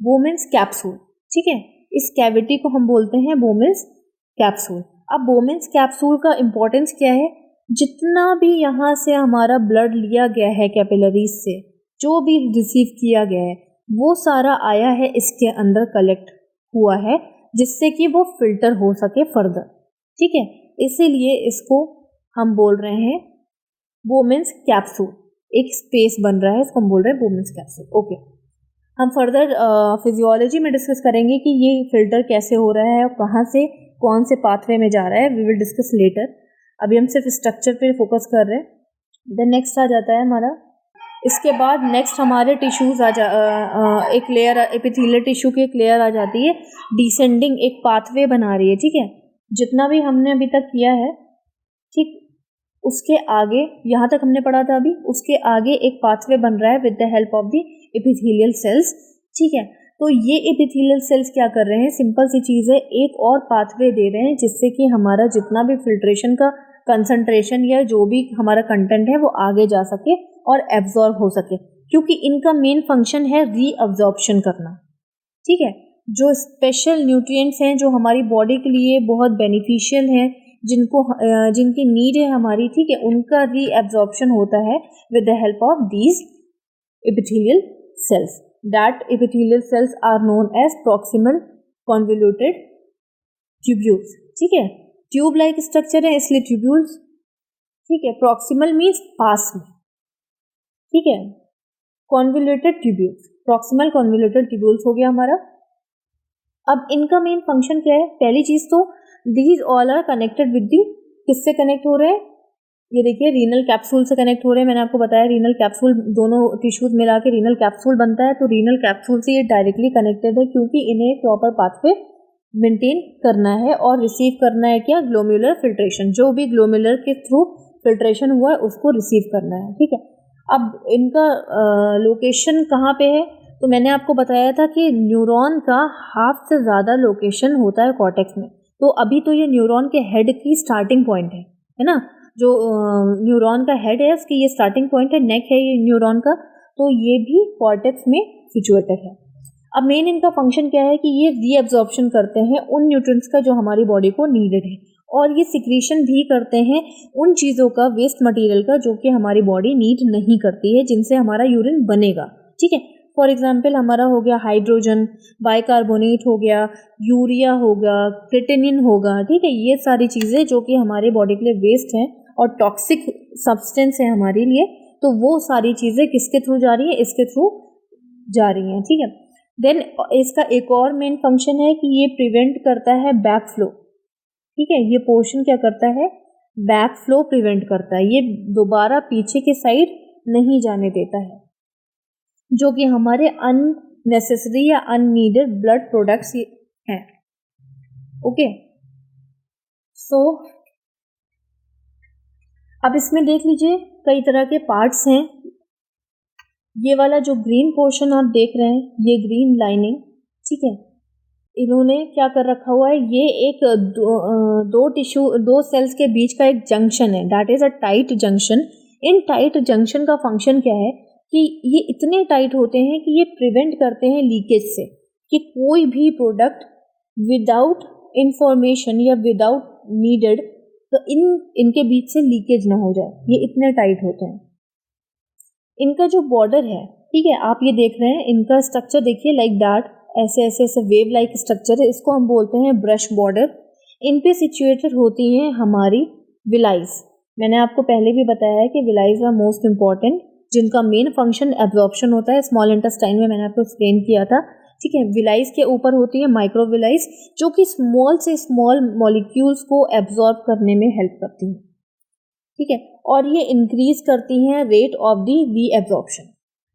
बोमेन्स कैप्सूल। ठीक है, इस कैविटी को हम बोलते हैं बोमेन्स कैप्सूल। अब बोमेन्स कैप्सूल का इंपॉर्टेंस क्या है? जितना भी यहाँ से हमारा ब्लड लिया गया है कैपिलरीज से, जो भी रिसीव किया गया है वो सारा आया है इसके अंदर कलेक्ट हुआ है, जिससे कि वो फिल्टर हो सके फर्दर। ठीक है, इसीलिए इसको हम बोल रहे हैं बोमेन्स कैप्सूल। एक स्पेस बन रहा है, इसको हम बोल रहे हैं बोमेन्स कैप्सूल। ओके, हम फर्दर फिजियोलॉजी में डिस्कस करेंगे कि ये फिल्टर कैसे हो रहा है और कहाँ से कौन से पाथवे में जा रहा है, वी विल डिस्कस लेटर। अभी हम सिर्फ स्ट्रक्चर पे फोकस कर रहे हैं। देन नेक्स्ट आ जाता है हमारा, इसके बाद नेक्स्ट हमारे टिश्यूज एक लेयर एपिथेलियल टिश्यू की एक लेयर आ जाती है, डिसेंडिंग एक पाथवे बना रही है। ठीक है, जितना भी हमने अभी तक किया है, ठीक, उसके आगे यहाँ तक हमने पढ़ा था अभी, उसके आगे एक पाथवे बन रहा है with the help of the epithelial cells. ठीक है, तो ये एपिथेलियल सेल्स क्या कर रहे हैं? सिंपल सी चीज़ है, एक और पाथवे दे रहे हैं जिससे कि हमारा जितना भी फिल्ट्रेशन का कंसंट्रेशन या जो भी हमारा कंटेंट है वो आगे जा सके और एब्जॉर्ब हो सके, क्योंकि इनका मेन फंक्शन है रीअब्जॉर्प्शन करना। ठीक है, जो स्पेशल न्यूट्रिएंट्स हैं जो हमारी बॉडी के लिए बहुत बेनिफिशियल हैं, जिनकी नीड है हमारी, ठीक है, उनका रीअब्जॉर्प्शन होता है with the help of these epithelial cells. That epithelial cells are known as proximal convoluted tubules. ठीक है, ट्यूब लाइक स्ट्रक्चर है इसलिए ट्यूब्यूल्स। ठीक है, प्रॉक्सिमल मीन्स पास में। ठीक है, convoluted tubules, proximal convoluted tubules हो गया हमारा। अब इनका मेन फंक्शन क्या है? पहली चीज तो these all are connected with the, किससे कनेक्ट हो रहे हैं? ये देखिए रीनल कैप्सूल से कनेक्ट हो रहे हैं। मैंने आपको बताया रीनल कैप्सूल, दोनों टिश्यूज मिला के रीनल कैप्सूल बनता है, तो रीनल कैप्सूल से ये डायरेक्टली कनेक्टेड है क्योंकि इन्हें प्रॉपर पाथवे मेंटेन करना है और रिसीव करना है क्या? ग्लोम्युलर फिल्ट्रेशन, जो भी ग्लोम्युलर के थ्रू फिल्ट्रेशन हुआ है उसको रिसीव करना है, ठीक है। अब इनका लोकेशन कहाँ पे है? तो मैंने आपको बताया था कि न्यूरॉन का हाफ से ज़्यादा लोकेशन होता है कॉर्टेक्स में। तो अभी तो ये न्यूरॉन के हेड की स्टार्टिंग पॉइंट है ना, जो न्यूरॉन का हेड है उसकी ये स्टार्टिंग पॉइंट है, नेक है ये न्यूरॉन का, तो ये भी कॉर्टेक्स में सिचुएटेड है। अब मेन इनका फंक्शन क्या है कि ये रीअब्जॉर्प्शन करते हैं उन न्यूट्रिएंट्स का जो हमारी बॉडी को नीडेड है, और ये सिक्रीशन भी करते हैं उन चीज़ों का, वेस्ट मटेरियल का, जो कि हमारी बॉडी नीड नहीं करती है, जिनसे हमारा यूरिन बनेगा, ठीक है। फॉर एग्जाम्पल हमारा हो गया हाइड्रोजन, बाइकार्बोनेट हो गया, यूरिया होगा, क्रिएटिनिन होगा, ठीक है। ये सारी चीज़ें जो कि हमारे बॉडी के लिए वेस्ट हैं और टॉक्सिक सब्सटेंस है हमारे लिए, तो वो सारी चीज़ें किसके थ्रू जा रही है? इसके थ्रू जा रही हैं, ठीक है। देन इसका एक और मेन फंक्शन है कि ये प्रिवेंट करता है बैक फ्लो, ठीक है। ये पोर्शन क्या करता है? बैक फ्लो प्रिवेंट करता है, ये दोबारा पीछे के साइड नहीं जाने देता है, जो कि हमारे अननेसेसरी या अननीडेड ब्लड प्रोडक्ट्स हैं, ओके। सो अब इसमें देख लीजिए कई तरह के पार्ट्स हैं। ये वाला जो ग्रीन पोर्शन आप देख रहे हैं, ये ग्रीन लाइनिंग, ठीक है, इन्होंने क्या कर रखा हुआ है? ये एक दो सेल्स के बीच का एक जंक्शन है, that is a tight junction. In tight junction का फंक्शन क्या है कि ये इतने टाइट होते हैं कि ये प्रिवेंट करते हैं लीकेज से, कि कोई भी प्रोडक्ट विदाउट इंफॉर्मेशन या विदाउट नीडेड, तो इनके बीच से लीकेज ना हो जाए, ये इतने टाइट होते हैं। इनका जो बॉर्डर है, ठीक है, आप ये देख रहे हैं, इनका स्ट्रक्चर देखिए, लाइक दैट, ऐसे ऐसे ऐसे वेव लाइक स्ट्रक्चर है, इसको हम बोलते हैं ब्रश बॉर्डर। इन पे सिचुएटेड होती हैं हमारी विलाइज। मैंने आपको पहले भी बताया है कि विलाइज आर मोस्ट इंपॉर्टेंट, जिनका मेन फंक्शन एब्जॉर्प्शन होता है। स्मॉल इंटेस्टाइन में मैंने आपको एक्सप्लेन किया था, ठीक है। विलाइज के ऊपर होती है माइक्रोविलाइज, जो कि स्मॉल से स्मॉल मॉलिक्यूल्स को एब्जॉर्ब करने में हेल्प करती हैं, ठीक है, और ये इंक्रीज करती हैं रेट ऑफ दी रीएब्जॉर्प्शन।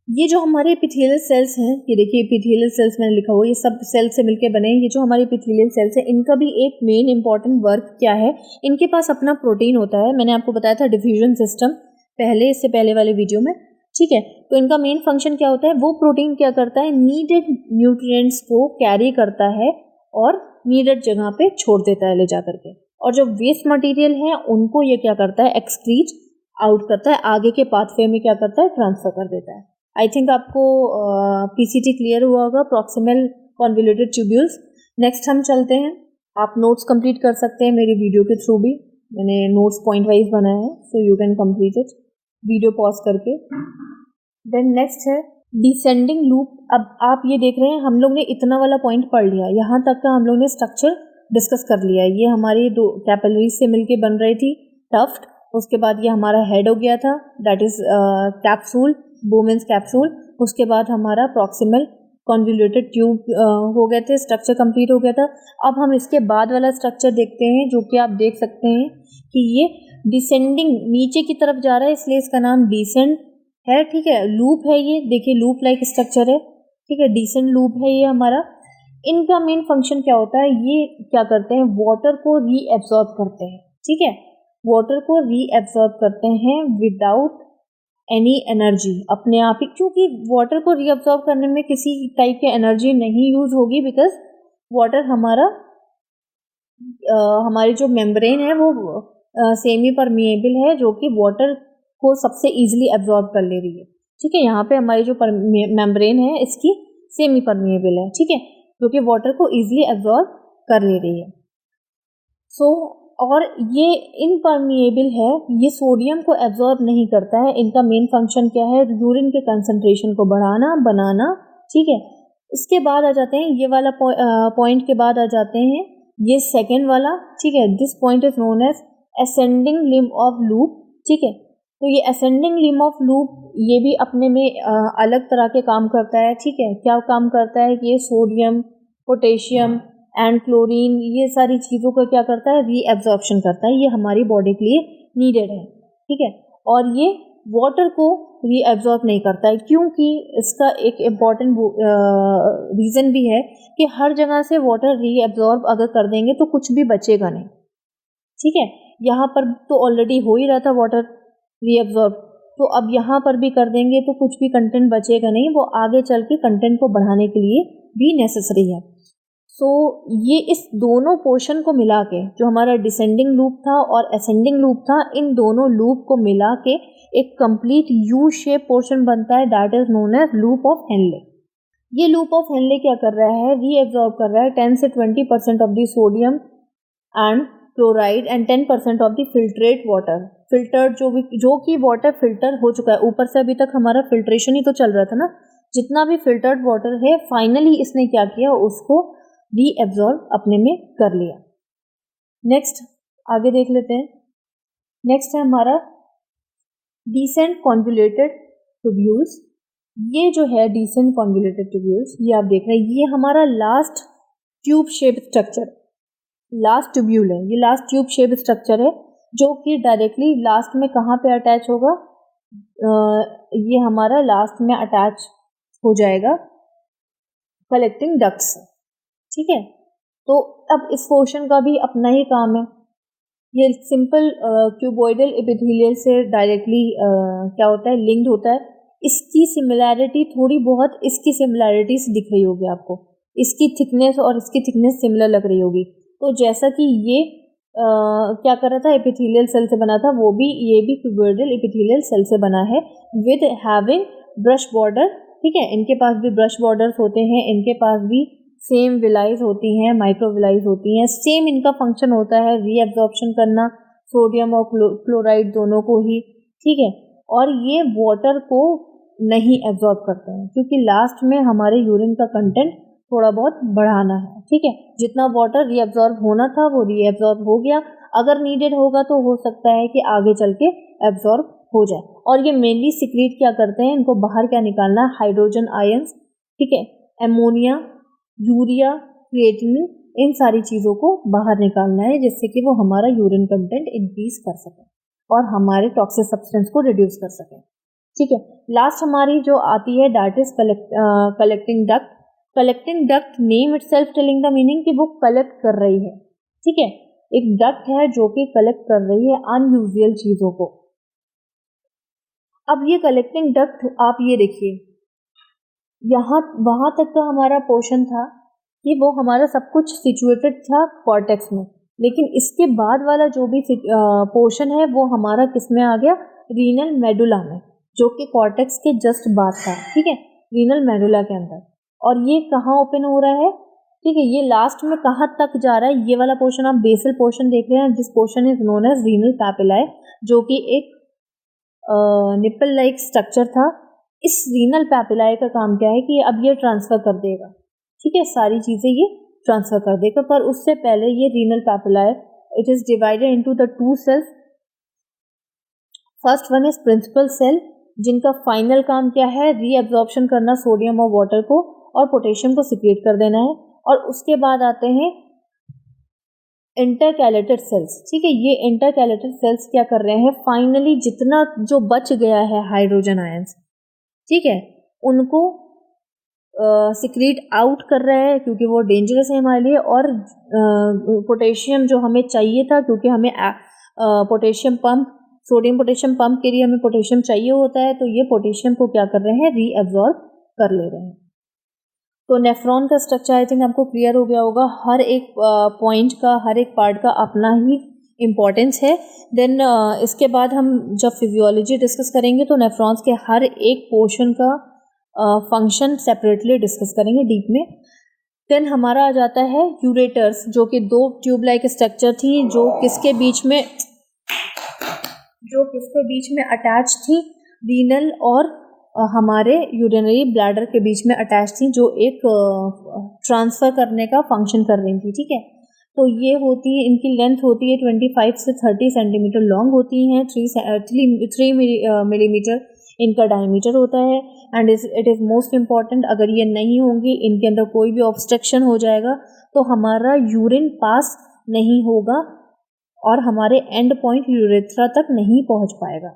ये जो हमारे एपिथेलियल सेल्स हैं, ये देखिए एपिथेलियल सेल्स मैंने लिखा हुआ है, ये सब सेल से मिलकर बने हैं। ये जो हमारे एपिथेलियल सेल्स हैं, इनका भी एक मेन इंपॉर्टेंट वर्क क्या है? इनके पास अपना प्रोटीन होता है, मैंने आपको बताया था डिफ्यूजन सिस्टम पहले, इससे पहले वाले वीडियो में, ठीक है। तो इनका मेन फंक्शन क्या होता है? वो प्रोटीन क्या करता है? नीडेड न्यूट्रिएंट्स को कैरी करता है और नीडेड जगह पे छोड़ देता है ले जा करके, और जो वेस्ट मटेरियल है उनको ये क्या करता है? एक्सक्रीट आउट करता है, आगे के पाथवे में क्या करता है? ट्रांसफर कर देता है। आई थिंक आपको पीसीटी क्लियर हुआ होगा, प्रॉक्सिमल कॉन्वोल्यूटेड ट्यूब्यूल्स। नेक्स्ट हम चलते हैं, आप नोट्स कंप्लीट कर सकते हैं मेरी वीडियो के थ्रू भी, मैंने नोट्स पॉइंट वाइज बनाया है, so you can complete it video pause करके। देन नेक्स्ट है डिसेंडिंग लूप। अब आप ये देख रहे हैं, हम लोग ने इतना वाला पॉइंट पढ़ लिया, यहाँ तक का हम लोग ने स्ट्रक्चर डिस्कस कर लिया है। ये हमारी दो कैपिलरीज से मिलके बन रही थी टफ्ट, उसके बाद ये हमारा हेड हो गया था, दैट इज कैप्सूल, बोमेंस कैप्सूल। उसके बाद हमारा प्रॉक्सिमल कॉन्वोल्यूटेड ट्यूब हो गए थे, स्ट्रक्चर कंप्लीट हो गया था। अब हम इसके बाद वाला स्ट्रक्चर देखते हैं, जो कि आप देख सकते हैं कि ये डिसेंडिंग नीचे की तरफ जा रहा है, इसलिए इसका नाम डिसेंड है, ठीक है। लूप है ये, देखिए लूप लाइक स्ट्रक्चर है, ठीक है, डिसेंड लूप है ये हमारा। इनका मेन फंक्शन क्या होता है? ये क्या करते हैं? वाटर को रीएब्सॉर्ब करते हैं, ठीक है, वाटर को रीएब्सॉर्ब करते हैं विदाउट एनी एनर्जी, अपने आप ही, क्योंकि वाटर को रीअब्सॉर्ब करने में किसी टाइप की एनर्जी नहीं यूज होगी, बिकॉज वाटर हमारी जो मेम्ब्रेन है वो सेमी परमिएबल है, जो कि वाटर को सबसे इजीली एब्जॉर्ब कर ले रही है, ठीक है। यहाँ पे हमारी जो मेम्ब्रेन है इसकी सेमी परमिएबल है, ठीक है, जो कि वाटर को इजीली एब्जॉर्ब कर ले रही है। सो और ये इनपरमिएबल है, ये सोडियम को एब्जॉर्ब नहीं करता है। इनका मेन फंक्शन क्या है? यूरिन के कंसंट्रेशन को बढ़ाना, बनाना, ठीक है। इसके बाद आ जाते हैं, ये वाला पॉइंट के बाद आ जाते हैं ये सेकेंड वाला, ठीक है। This point is known as ascending limb of loop, ठीक है। तो ये असेंडिंग लिम्ब ऑफ लूप ये भी अपने में अलग तरह के काम करता है, ठीक है। क्या काम करता है कि ये सोडियम पोटेशियम एंड क्लोरीन, ये सारी चीज़ों का क्या करता है, रीएब्जॉर्प्शन करता है। ये हमारी बॉडी के लिए नीडेड है, ठीक है। और ये वाटर को रीएब्जॉर्ब नहीं करता है, क्योंकि इसका एक इम्पॉर्टेंट रीज़न भी है कि हर जगह से वाटर रीएब्जॉर्ब अगर कर देंगे तो कुछ भी बचेगा नहीं, ठीक है। यहाँ पर तो ऑलरेडी हो ही रहा था वाटर रीएब्जॉर्ब, तो अब यहाँ पर भी कर देंगे तो कुछ भी कंटेंट बचेगा नहीं, वो आगे चल के कंटेंट को बढ़ाने के लिए भी नेसेसरी है। सो ये इस दोनों पोर्शन को मिला के, जो हमारा डिसेंडिंग लूप था और असेंडिंग लूप था, इन दोनों लूप को मिला के एक कंप्लीट यू शेप पोर्शन बनता है, that is known as loop of Henle. ये लूप ऑफ हेनले क्या कर रहा है, रीएब्जॉर्ब कर रहा है 10 से 20% of the sodium and chloride and 10% of the filtrate water. Filtered जो कि वाटर फिल्टर हो चुका है, ऊपर से अभी तक हमारा फिल्ट्रेशन ही तो चल रहा था ना, जितना भी फिल्टर्ड वाटर है फाइनली इसने क्या किया, उसको रीएब्जॉर्ब अपने में कर लिया। नेक्स्ट आगे देख लेते हैं। नेक्स्ट है हमारा डिसेंट कॉन्वोल्यूटेड ट्यूब्यूल्स। ये जो है डिसेंट कॉन्वोल्यूटेड ट्यूब्यूल्स, ये आप देख रहे हैं, ये हमारा last tube shape structure, last tubule है, ये लास्ट ट्यूब शेप स्ट्रक्चर है, जो कि डायरेक्टली लास्ट में कहाँ पे अटैच होगा, ये हमारा लास्ट में अटैच हो जाएगा कलेक्टिंग डक्ट्स, ठीक है। तो अब इस पोर्शन का भी अपना ही काम है। ये सिंपल क्यूबॉइडल एपिथेलियल से डायरेक्टली क्या होता है, लिंक्ड होता है। इसकी सिमिलैरिटी थोड़ी बहुत इसकी सिमिलैरिटी से दिख रही होगी आपको, इसकी थिकनेस और इसकी थिकनेस सिमिलर लग रही होगी। तो जैसा कि ये क्या कर रहा था, एपिथेलियल सेल से बना था, वो भी ये भी क्यूबॉइडल एपिथेलियल सेल से बना है विद हैविंग ब्रश बॉर्डर, ठीक है। इनके पास भी ब्रश बॉर्डर्स होते हैं, इनके पास भी सेम विलाइज होती हैं, माइक्रोविलाइज होती हैं, सेम इनका फंक्शन होता है रीएब्जॉर्प्शन करना सोडियम और क्लोराइड दोनों को ही, ठीक है। और ये वाटर को नहीं एब्जॉर्ब करते हैं, क्योंकि लास्ट में हमारे यूरिन का कंटेंट थोड़ा बहुत बढ़ाना है, ठीक है। जितना वाटर रीएब्जॉर्ब होना था वो रीएब्जॉर्ब हो गया, अगर नीडेड होगा तो हो सकता है कि आगे चल के एब्जॉर्ब हो जाए। और ये मेनली सिक्रीट क्या करते हैं, इनको बाहर क्या निकालना है, हाइड्रोजन आयंस, ठीक है, एमोनिया, यूरिया, क्रिएटिनिन, इन सारी चीज़ों को बाहर निकालना है, जिससे कि वो हमारा यूरिन कंटेंट इंक्रीज कर सके और हमारे टॉक्सिक सब्सटेंस को रिड्यूस कर सके, ठीक है। लास्ट हमारी जो आती है that is collecting duct. Collecting duct name itself telling the meaning कि वो कलेक्ट कर रही है, ठीक है। एक डक्ट है जो कि कलेक्ट कर रही है अनयूजुअल चीज़ों को। अब ये कलेक्टिंग डक्ट आप ये देखिए, यहाँ वहाँ तक का हमारा पोर्शन था कि वो हमारा सब कुछ सिचुएटेड था कॉर्टेक्स में, लेकिन इसके बाद वाला जो भी पोर्शन है वो हमारा किस में आ गया, रीनल मेडुला में, जो कि कॉर्टेक्स के जस्ट बाद था, ठीक है, रीनल मेडुला के अंदर। और ये कहाँ ओपन हो रहा है, ठीक है, ये लास्ट में कहाँ तक जा रहा है, ये वाला पोर्शन आप बेसल पोर्शन देख रहे हैं, this portion is known as renal papillae, जो कि एक निपल लाइक स्ट्रक्चर था। इस रीनल पैपिलाई का काम क्या है कि अब ये ट्रांसफ़र कर देगा, ठीक है, सारी चीज़ें ये ट्रांसफ़र कर देगा। पर उससे पहले ये renal papillae, it is divided into the two cells. First one is principal cell, जिनका फाइनल काम क्या है, रीअब्जॉर्प्शन करना सोडियम और वाटर को और पोटेशियम को सिक्रेट कर देना है। और उसके बाद आते हैं इंटरकैलेटेड सेल्स, ठीक है। ये इंटरकैलेटेड सेल्स क्या कर रहे हैं, फाइनली जितना जो बच गया है हाइड्रोजन आयंस, ठीक है, उनको सिक्रीट आउट कर रहे हैं, क्योंकि वो डेंजरस है हमारे लिए। और पोटेशियम जो हमें चाहिए था, क्योंकि हमें potassium pump, sodium potassium pump के लिए हमें पोटेशियम चाहिए होता है, तो ये पोटेशियम को क्या कर रहे हैं, रीअब्जॉर्ब कर ले रहे हैं। तो नेफ्रॉन का स्ट्रक्चर आई थिंक आपको क्लियर हो गया होगा, हर एक पॉइंट का, हर एक पार्ट का अपना ही इम्पॉर्टेंस है। देन इसके बाद हम जब फिजियोलॉजी डिस्कस करेंगे तो नेफ्रॉन्स के हर एक पोर्शन का फंक्शन सेपरेटली डिस्कस करेंगे डीप में। देन हमारा आ जाता है यूरेटर्स, जो कि दो ट्यूब लाइक स्ट्रक्चर थी, जो किसके बीच में अटैच थी, रीनल और हमारे यूरिनरी ब्लैडर के बीच में अटैच थी, जो एक ट्रांसफ़र करने का फंक्शन कर रही थी, ठीक है। तो ये होती है, इनकी लेंथ होती है 25 से 30 सेंटीमीटर लॉन्ग होती हैं, 3 मिलीमीटर इनका डायमीटर होता है, and it is most important, अगर ये नहीं होंगी, इनके अंदर कोई भी ऑब्स्ट्रक्शन हो जाएगा तो हमारा यूरिन पास नहीं होगा और हमारे एंड पॉइंट यूरेथ्रा तक नहीं पहुंच पाएगा।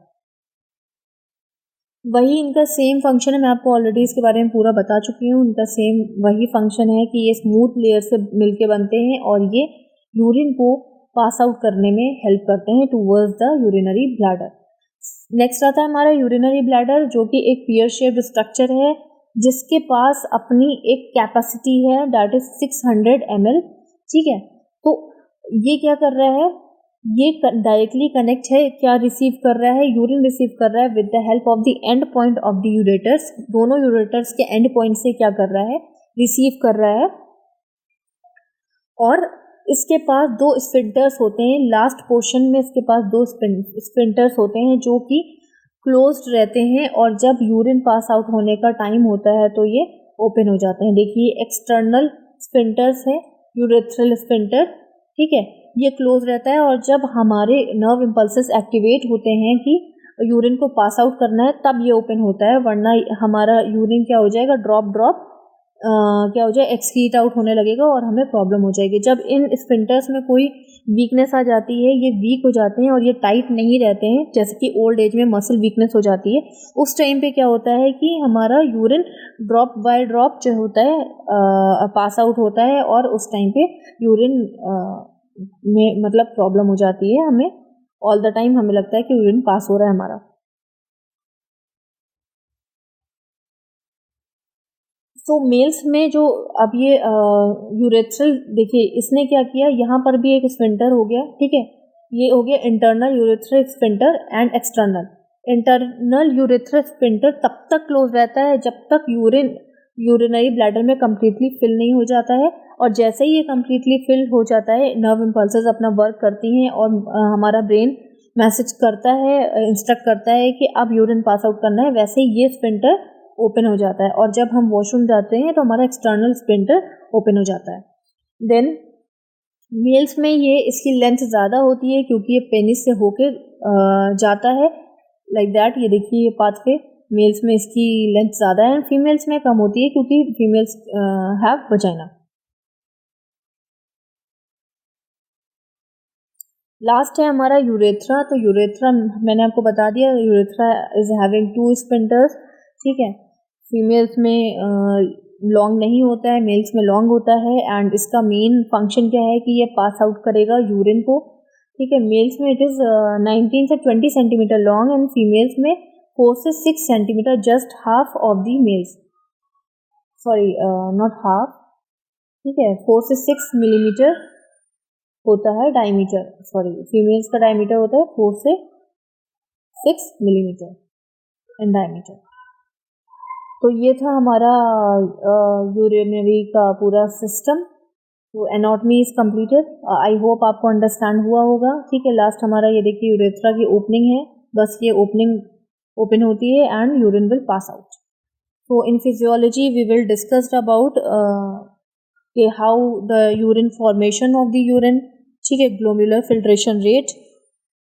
वही इनका सेम फंक्शन है, मैं आपको ऑलरेडी इसके बारे में पूरा बता चुकी हूँ। इनका सेम वही फंक्शन है कि ये स्मूथ लेयर से मिलके बनते हैं और ये यूरिन को पास आउट करने में हेल्प करते हैं towards the urinary bladder. Next आता है हमारा यूरिनरी ब्लैडर, जो कि एक पियर शेप्ड स्ट्रक्चर है जिसके पास अपनी एक कैपेसिटी है, दैट इज 600 ml। ठीक है, तो ये क्या कर रहा है, ये डायरेक्टली कनेक्ट है, क्या रिसीव कर रहा है, यूरिन रिसीव कर रहा है with the help of the end point of the ureters. दोनों यूरेटर्स के एंड पॉइंट से क्या कर रहा है, रिसीव कर रहा है। और इसके पास दो स्फिंक्टर्स होते हैं, लास्ट पोर्शन में इसके पास दो स्फिंक्टर्स होते हैं जो कि क्लोज्ड रहते हैं, और जब यूरिन पास आउट होने का टाइम होता है तो ये ओपन हो जाते हैं। देखिए एक्सटर्नल स्फिंक्टर्स है, यूरेथ्रल स्फिंक्टर, ठीक है, ये क्लोज रहता है, और जब हमारे नर्व इम्पल्सेस एक्टिवेट होते हैं कि यूरिन को पास आउट करना है तब ये ओपन होता है, वरना हमारा यूरिन क्या हो जाएगा, ड्रॉप क्या हो जाए, एक्सक्रीट आउट होने लगेगा और हमें प्रॉब्लम हो जाएगी। जब इन स्फिंक्टर्स में कोई वीकनेस आ जाती है, ये वीक हो जाते हैं और ये टाइट नहीं रहते हैं, जैसे कि ओल्ड एज में मसल वीकनेस हो जाती है, उस टाइम पे क्या होता है कि हमारा यूरिन ड्रॉप बाय ड्रॉप जो होता है पास आउट होता है, और उस टाइम पे यूरिन में मतलब प्रॉब्लम हो जाती है, हमें ऑल द टाइम हमें लगता है कि यूरिन पास हो रहा है हमारा। तो मेल्स में जो अब ये यूरेथ्रल, देखिए इसने क्या किया, यहाँ पर भी एक स्फिंक्टर हो गया, ठीक है, ये हो गया internal urethral sphincter and external. Internal urethral sphincter तब तक क्लोज रहता है जब तक यूरिनरी ब्लैडर में कम्प्लीटली फिल नहीं हो जाता है, और जैसे ही ये कम्प्लीटली फिल हो जाता है, नर्व इम्पल्सेस अपना वर्क करती हैं और हमारा ब्रेन मैसेज करता है, इंस्ट्रक्ट करता है कि अब यूरिन पास आउट करना है, वैसे ही ये स्फिंक्टर ओपन हो जाता है, और जब हम वॉशरूम जाते हैं तो हमारा एक्सटर्नल स्फिंक्टर ओपन हो जाता है। देन मेल्स में ये इसकी लेंथ ज़्यादा होती है क्योंकि ये पेनिस से होके जाता है, लाइक दैट। ये देखिए ये पाथवे, मेल्स में इसकी लेंथ ज़्यादा है, फीमेल्स में कम होती है क्योंकि फीमेल्स हैव वजाइना। लास्ट है हमारा यूरेथ्रा। तो यूरेथ्रा मैंने आपको बता दिया, यूरेथ्रा इज हैविंग 2 स्फिंक्टर्स, ठीक है। फीमेल्स में लॉन्ग नहीं होता है, मेल्स में लॉन्ग होता है, एंड इसका मेन फंक्शन क्या है कि ये पास आउट करेगा यूरिन को, ठीक है। मेल्स में इट इज़ 19 से 20 सेंटीमीटर लॉन्ग, एंड फीमेल्स में 4 से 6 centimetre, just half of the males, sorry not half, ठीक है, 4 से 6 मिलीमीटर होता है डायमीटर, सॉरी फीमेल्स का डायमीटर होता है 4 से 6 मिलीमीटर इन डायमीटर। तो ये था हमारा यूरिनरी का पूरा सिस्टम। तो anatomy is completed, I hope आपको अंडरस्टैंड हुआ होगा, ठीक है। लास्ट हमारा ये देखिए यूरेथ्रा की ओपनिंग है, बस ये ओपनिंग ओपन होती है and urine will pass out. तो in physiology we will discuss about how the urine formation of the urine, ठीक है, ग्लोमेरुलर फिल्ट्रेशन रेट,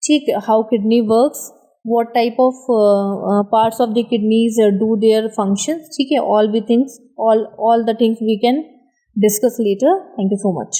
ठीक, how kidney works, what type of parts of the kidneys do their functions, ठीक है, all the things we can discuss later. Thank you so much.